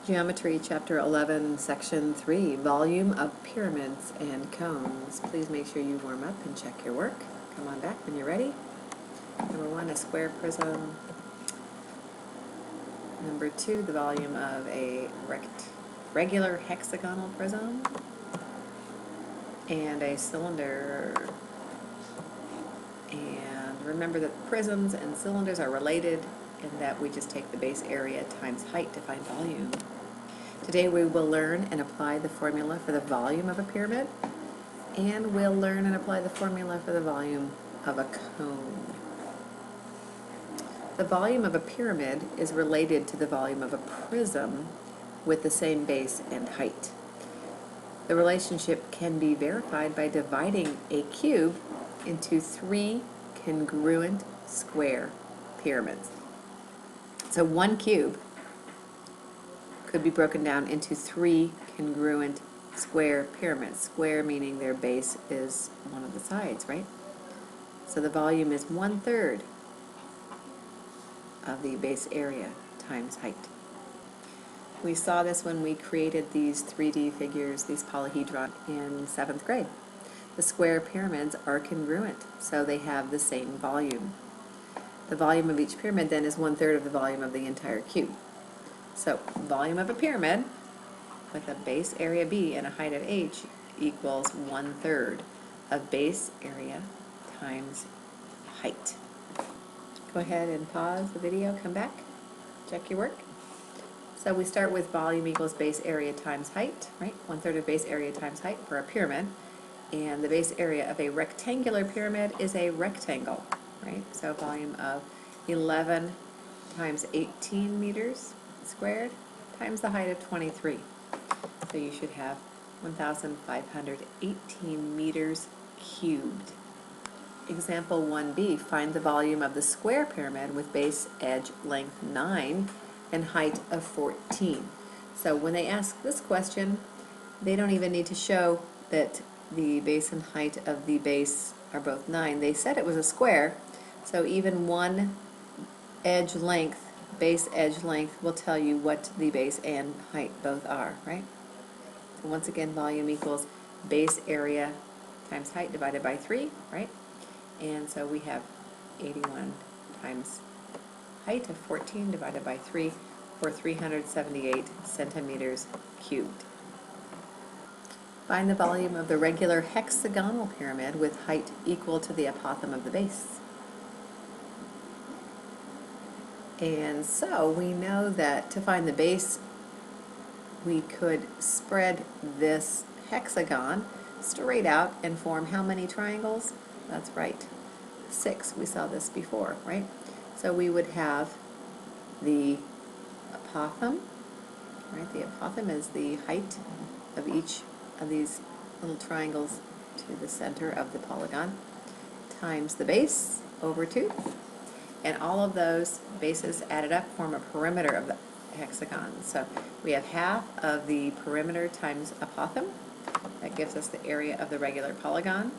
Geometry, Chapter 11, Section 3, Volume of Pyramids and Cones. Please make sure you warm up and check your work. Come on back when you're ready. Number 1, a square prism. Number 2, the volume of a regular hexagonal prism. And a cylinder. And remember that prisms and cylinders are related in that we just take the base area times height to find volume. Today we will learn and apply the formula for the volume of a pyramid, and we'll learn and apply the formula for the volume of a cone. The volume of a pyramid is related to the volume of a prism with the same base and height. The relationship can be verified by dividing a cube into 3 congruent square pyramids. So one cube could be broken down into 3 congruent square pyramids. Square meaning their base is one of the sides, right? So the volume is 1/3 of the base area times height. We saw this when we created these 3D figures, these polyhedron, in 7th grade. The square pyramids are congruent, so they have the same volume. The volume of each pyramid then is 1/3 of the volume of the entire cube. So volume of a pyramid with a base area B and a height of H equals 1/3 of base area times height. Go ahead and pause the video, come back, check your work. So we start with volume equals base area times height, right? 1/3 of base area times height for a pyramid. And the base area of a rectangular pyramid is a rectangle, right? So volume of 11 times 18 meters squared times the height of 23. So you should have 1,518 meters cubed. Example 1b, find the volume of the square pyramid with base edge length 9 and height of 14. So when they ask this question, they don't even need to show that the base and height of the base are both 9. They said it was a square, so even one edge length, base edge length, will tell you what the base and height both are, right? So once again, volume equals base area times height divided by 3, right? And so we have 81 times height of 14 divided by 3 for 378 centimeters cubed. Find the volume of the regular hexagonal pyramid with height equal to the apothem of the base. And so we know that to find the base, we could spread this hexagon straight out and form how many triangles? That's right, 6. We saw this before, right? So we would have the apothem, right? The apothem is the height of each of these little triangles to the center of the polygon times the base over 2. And all of those bases added up form a perimeter of the hexagon. So we have half of the perimeter times apothem. That gives us the area of the regular polygon.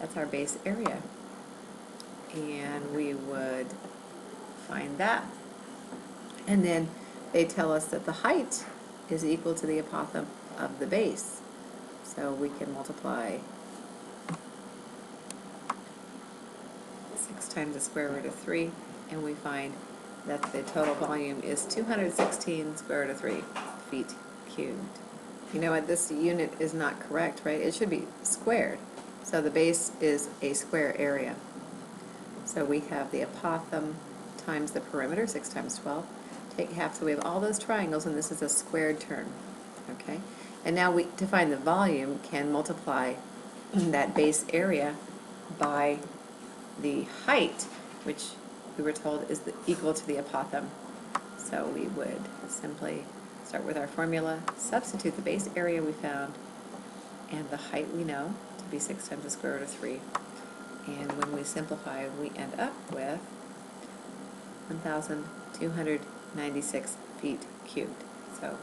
That's our base area. And we would find that. And then they tell us that the height is equal to the apothem of the base. So we can multiply 6 times the square root of 3, and we find that the total volume is 216 square root of 3 feet cubed. You know what, this unit is not correct, right? It should be squared. So the base is a square area. So we have the apothem times the perimeter, 6 times 12. Take half, so we have all those triangles, and this is a squared term, okay? And now we, to find the volume, can multiply that base area by the height, which we were told is equal to the apothem. So we would simply start with our formula, substitute the base area we found, and the height we know to be 6 times the square root of 3. And when we simplify, we end up with 1,296 feet cubed. So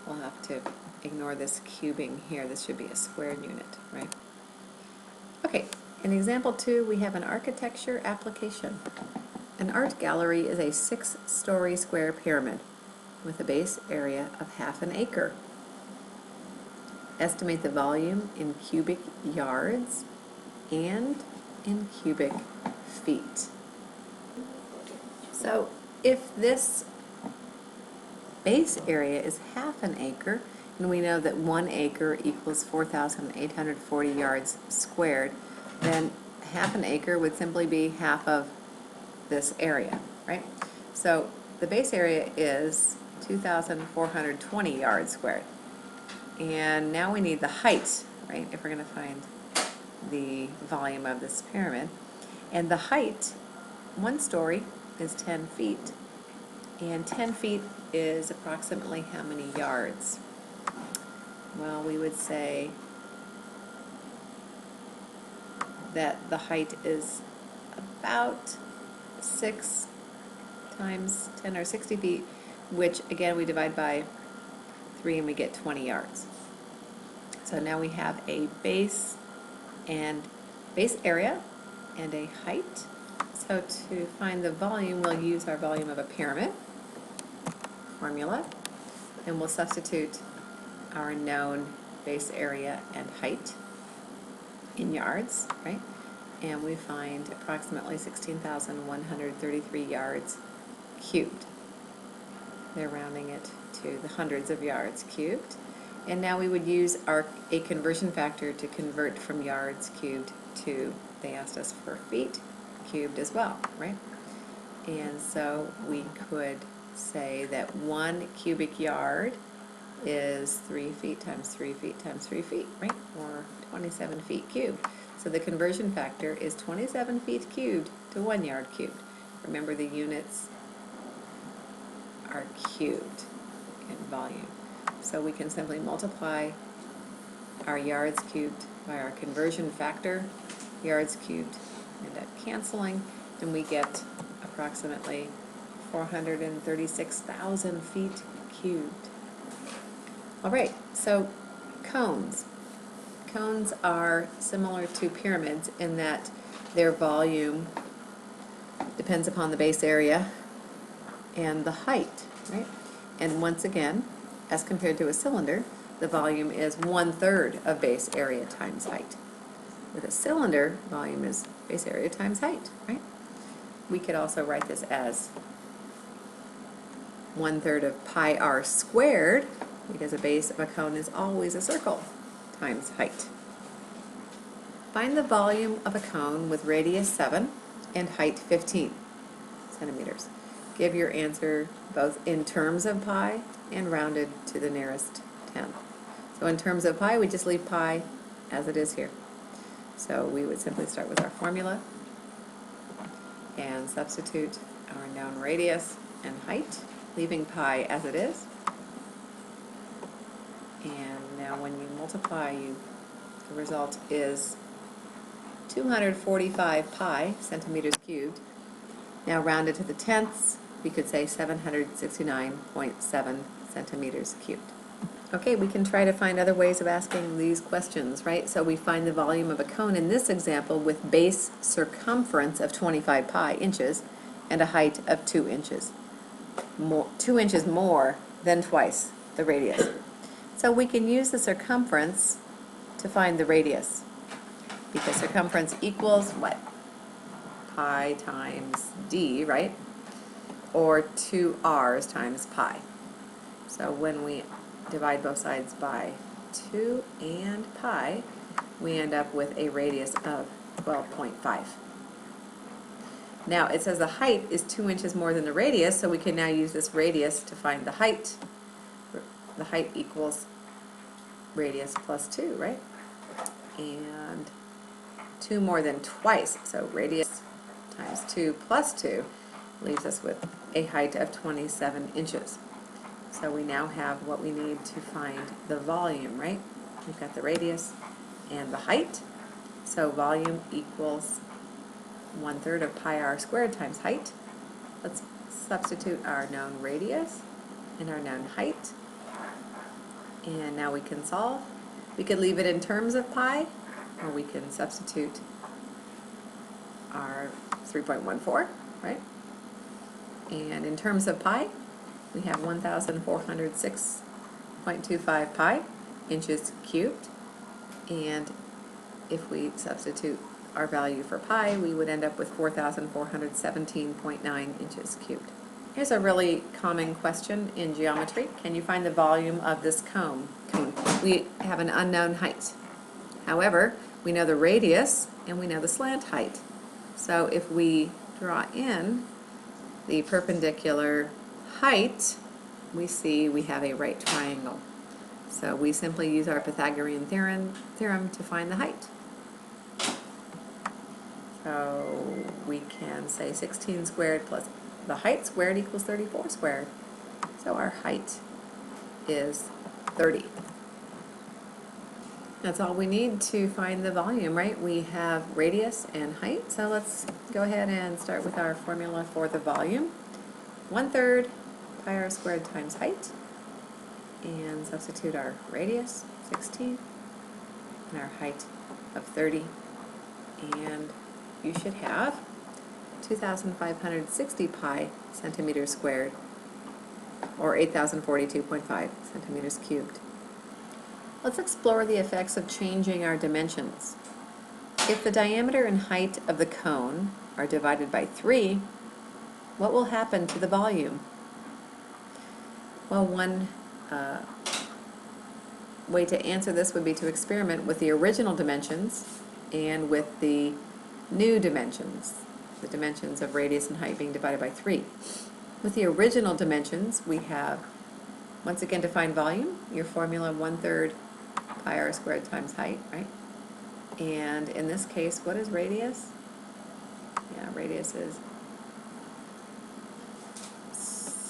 we'll have to ignore this cubing here. This should be a squared unit, right? Okay, in example 2, we have an architecture application. An art gallery is a 6-story square pyramid. with a base area of 1/2 acre. Estimate the volume in cubic yards and in cubic feet. So if this base area is 1/2 acre, and we know that 1 acre equals 4,840 yards squared, then 1/2 acre would simply be half of this area, right? So the base area is 2,420 yards squared. And now we need the height, right, if we're going to find the volume of this pyramid. And the height, 1 story, is 10 feet. And 10 feet is approximately how many yards? Well, we would say that the height is about 6 times 10, or 60 feet, which again we divide by 3 and we get 20 yards. So now we have a base area and a height. So to find the volume, we'll use our volume of a pyramid formula, and we'll substitute our known base area and height in yards, right? And we find approximately 16,133 yards cubed. They're rounding it to the hundreds of yards cubed. And now we would use a conversion factor to convert from yards cubed to, they asked us for feet cubed as well, right? And so we could say that 1 cubic yard is 3 feet times 3 feet times 3 feet, right? Or 27 feet cubed. So the conversion factor is 27 feet cubed to 1 yard cubed. Remember, the units are cubed in volume. So we can simply multiply our yards cubed by our conversion factor. Yards cubed end up canceling, and we get approximately 436,000 feet cubed. All right, so cones. Cones are similar to pyramids in that their volume depends upon the base area and the height, right? And once again, as compared to a cylinder, the volume is 1/3 of base area times height. With a cylinder, volume is base area times height, right? We could also write this as 1/3 of pi r squared, because a base of a cone is always a circle, times height. Find the volume of a cone with radius 7 and height 15 centimeters. Give your answer both in terms of pi and rounded to the nearest tenth. So in terms of pi, we just leave pi as it is here. So we would simply start with our formula and substitute our known radius and height, leaving pi as it is. And now when you multiply, the result is 245 pi centimeters cubed. Now rounded to the tenths, we could say 769.7 centimeters cubed. Okay, we can try to find other ways of asking these questions, right? So we find the volume of a cone in this example with base circumference of 25 pi inches and a height of 2 inches. 2 inches more than twice the radius. So we can use the circumference to find the radius, because circumference equals what? Pi times d, right? Or 2 r's times pi. So when we divide both sides by 2 and pi, we end up with a radius of 12.5. Now it says the height is 2 inches more than the radius, so we can now use this radius to find the height. The height equals radius plus 2, right? And 2 more than twice, so radius times 2 plus 2 leaves us with a height of 27 inches. So we now have what we need to find the volume, right? We've got the radius and the height. So volume equals 1/3 of pi r squared times height. Let's substitute our known radius and our known height. And now we can solve. We could leave it in terms of pi, or we can substitute our 3.14, right? And in terms of pi, we have 1,406.25 pi inches cubed, and if we substitute our value for pi, we would end up with 4,417.9 inches cubed. Here's a really common question in geometry. Can you find the volume of this cone? We have an unknown height. However, we know the radius and we know the slant height. So if we draw in the perpendicular height, we see we have a right triangle. So we simply use our Pythagorean theorem to find the height. So we can say 16 squared plus the height squared equals 34 squared. So our height is 30. That's all we need to find the volume, right? We have radius and height. So let's go ahead and start with our formula for the volume. 1/3 pi r squared times height. And substitute our radius, 16, and our height of 30. And you should have 2,560 pi centimeters squared, or 8,042.5 centimeters cubed. Let's explore the effects of changing our dimensions. If the diameter and height of the cone are divided by 3, what will happen to the volume? Well, one way to answer this would be to experiment with the original dimensions and with the new dimensions, the dimensions of radius and height being divided by 3. With the original dimensions, we have, once again, to find volume, your formula 1/3 pi r squared times height, right? And in this case, what is radius? Yeah, radius is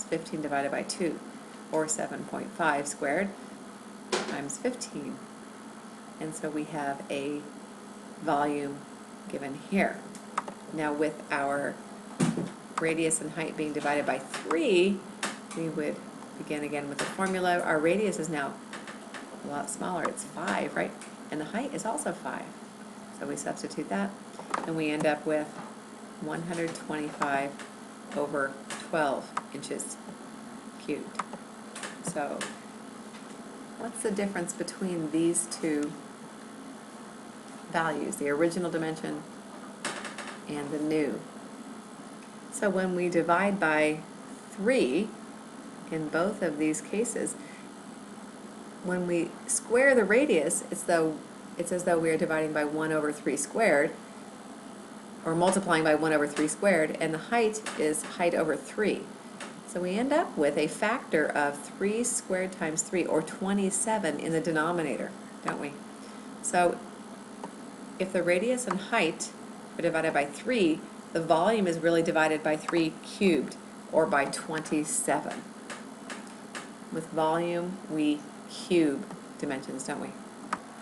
15 divided by 2, or 7.5 squared times 15. And so we have a volume given here. Now with our radius and height being divided by 3, we would begin again with the formula. Our radius is now a lot smaller, it's 5, right? And the height is also 5. So we substitute that, and we end up with 125 over 12 inches cubed. So what's the difference between these two values, the original dimension and the new? So when we divide by 3, in both of these cases, when we square the radius, it's as though we are dividing by 1/3 squared, or multiplying by 1/3 squared, and the height is height over 3. So we end up with a factor of 3 squared times 3, or 27 in the denominator, don't we? So if the radius and height are divided by 3, the volume is really divided by 3 cubed, or by 27. With volume, we cube dimensions, don't we?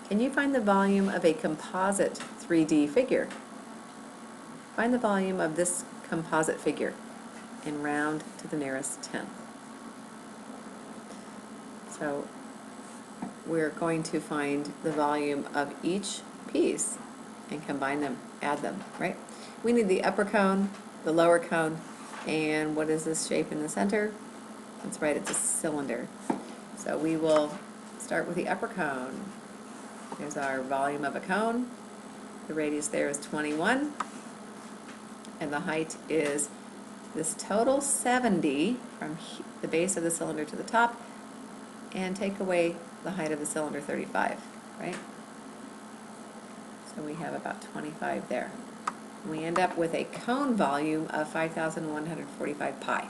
Can you find the volume of a composite 3D figure? Find the volume of this composite figure and round to the nearest tenth. So we're going to find the volume of each piece and combine them, add them, right? We need the upper cone, the lower cone, and what is this shape in the center? That's right, it's a cylinder. So we will start with the upper cone. There's our volume of a cone. The radius there is 21, and the height is this total 70 from the base of the cylinder to the top, and take away the height of the cylinder, 35, right? So we have about 25 there. We end up with a cone volume of 5,145 pi.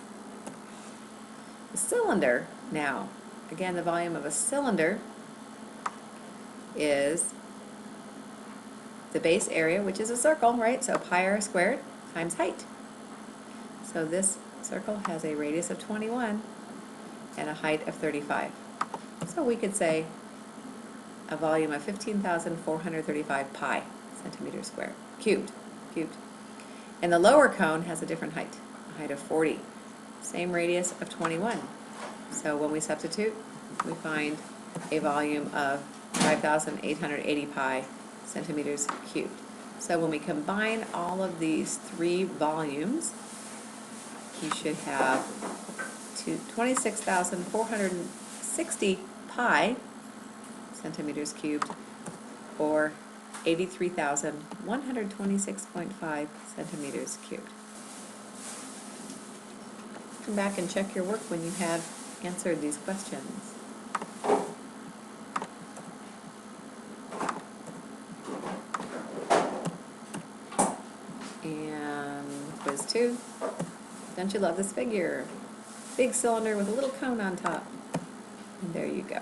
The cylinder now, again, the volume of a cylinder is the base area, which is a circle, right? So pi r squared times height. So this circle has a radius of 21 and a height of 35. So we could say a volume of 15,435 pi centimeters squared, cubed. And the lower cone has a different height, a height of 40. Same radius of 21. So when we substitute, we find a volume of 5,880 pi centimeters cubed. So when we combine all of these three volumes, you should have to 26,460 pi centimeters cubed, or 83,126.5 centimeters cubed. Come back and check your work when you have answered these questions. And quiz 2. Don't you love this figure? Big cylinder with a little cone on top. And there you go.